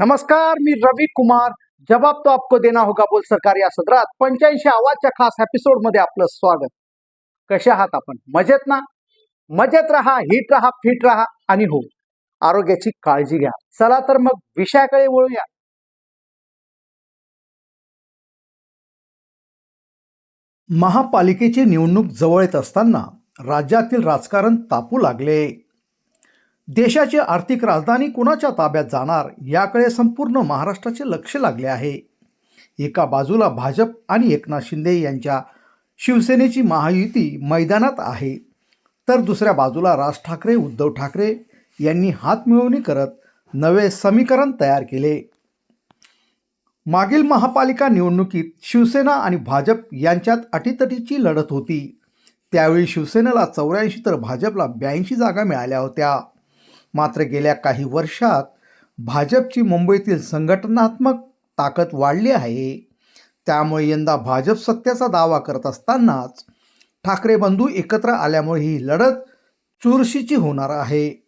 नमस्कार, मी रवि कुमार. जवाब तो आपको देना होगा बोल सरकार या सदरात 85 आवाजच्या खास एपिसोड मध्ये आपलं स्वागत. कसे आहात आपण? मजेत ना? मजेत राहा, हिट राहा, फिट राहा आणि हो, आरोग्याची काळजी घ्या. चला तर मग विषयाकडे वळूया. महापालिकेची निवडणूक जवळ येत असताना राज्यातील राजकारण तापू लागले. देशाची आर्थिक राजधानी कुणाच्या ताब्यात जाणार याकडे संपूर्ण महाराष्ट्राचे लक्ष लागले आहे. एका बाजूला भाजप आणि एकनाथ शिंदे यांच्या शिवसेनेची महायुती मैदानात आहे, तर दुसऱ्या बाजूला राज ठाकरे उद्धव ठाकरे यांनी हातमिळवणी करत नवे समीकरण तयार केले. मागील महापालिका निवडणुकीत शिवसेना आणि भाजप यांच्यात अटीतटीची लढत होती. त्यावेळी शिवसेनेला 84 तर भाजपला 82 जागा मिळाल्या होत्या. मात्र गेल्या काही वर्षात भाजपची मुंबईतील संघटनात्मक ताकद वाढली आहे. त्यामुळे यंदा भाजप सत्तेचा दावा करत असतानाच ठाकरे बंधू एकत्र आल्यामुळे ही लढत चुरशीची होणार आहे.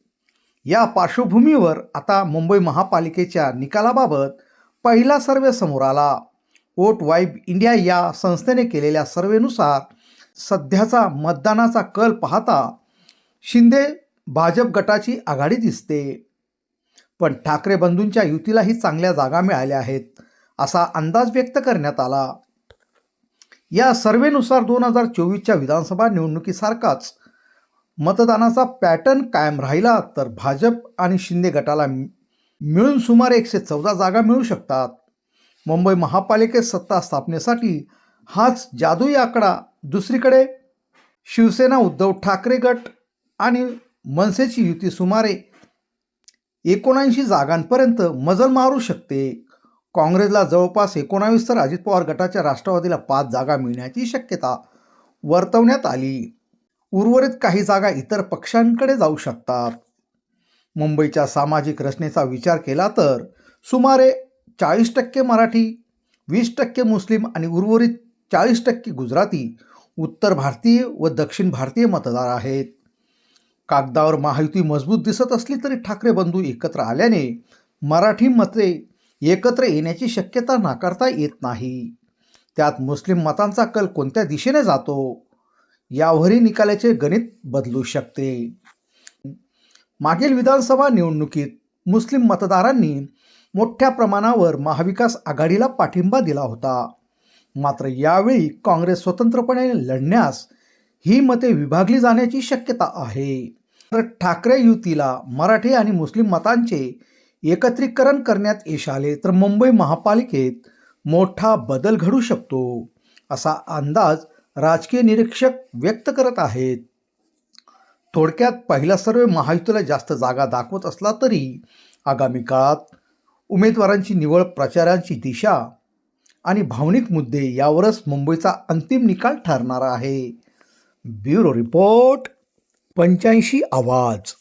या पार्श्वभूमीवर आता मुंबई महापालिकेच्या निकालाबाबत पहिला सर्वे समोर आला. वोट वाईब इंडिया या संस्थेने केलेल्या सर्वेनुसार सध्याचा मतदानाचा कल पाहता शिंदे भाजप गटाची आघाडी दिसते, पण ठाकरे बंधूंच्या युतीलाही चांगल्या जागा मिळाल्या आहेत असा अंदाज व्यक्त करण्यात आला. या सर्वेनुसार 2024च्या विधानसभा निवडणुकीसारखाच मतदानाचा पॅटर्न कायम राहिला तर भाजप आणि शिंदे गटाला मिळून सुमारे 114 जागा मिळू शकतात. मुंबई महापालिकेत सत्ता स्थापनेसाठी हाच जादुई आकडा. दुसरीकडे शिवसेना, उद्धव ठाकरे गट आणि मनसेची युती सुमारे 79 जागांपर्यंत मजल मारू शकते. काँग्रेसला जवळपास 19 तर अजित पवार गटाच्या राष्ट्रवादीला 5 जागा मिळण्याची शक्यता वर्तवण्यात आली. उर्वरित काही जागा इतर पक्षांकडे जाऊ शकतात. मुंबईच्या सामाजिक रचनेचा विचार केला तर सुमारे 40% मराठी, 20% मुस्लिम आणि उर्वरित 40% गुजराती, उत्तर भारतीय व दक्षिण भारतीय मतदार आहेत. कागदावर महायुती मजबूत दिसत असली तरी ठाकरे बंधू एकत्र आल्याने मराठी मते एकत्र येण्याची शक्यता नाकारता येत नाही. त्यात मुस्लिम मतांचा कल कोणत्या दिशेने जातो यावरही निकालाचे गणित बदलू शकते. मागील विधानसभा निवडणुकीत मुस्लिम मतदारांनी मोठ्या प्रमाणावर महाविकास आघाडीला पाठिंबा दिला होता. मात्र यावेळी काँग्रेस स्वतंत्रपणे लढण्यास ही मते विभागली जाण्याची शक्यता आहे. तर ठाकरे युतीला मराठी आणि मुस्लिम मतांचे एकत्रीकरण करण्यात यश आले तर मुंबई महापालिकेत मोठा बदल घडू शकतो असा अंदाज राजकीय निरीक्षक व्यक्त करत आहेत. थोडक्यात पहिला सर्वे महायुतीला जास्त जागा दाखवत असला तरी आगामी काळात उमेदवारांची निवड, प्रचारांची दिशा आणि भावनिक मुद्दे यावरच मुंबईचा अंतिम निकाल ठरणार आहे. ब्युरो रिपोर्ट 85 आवाज.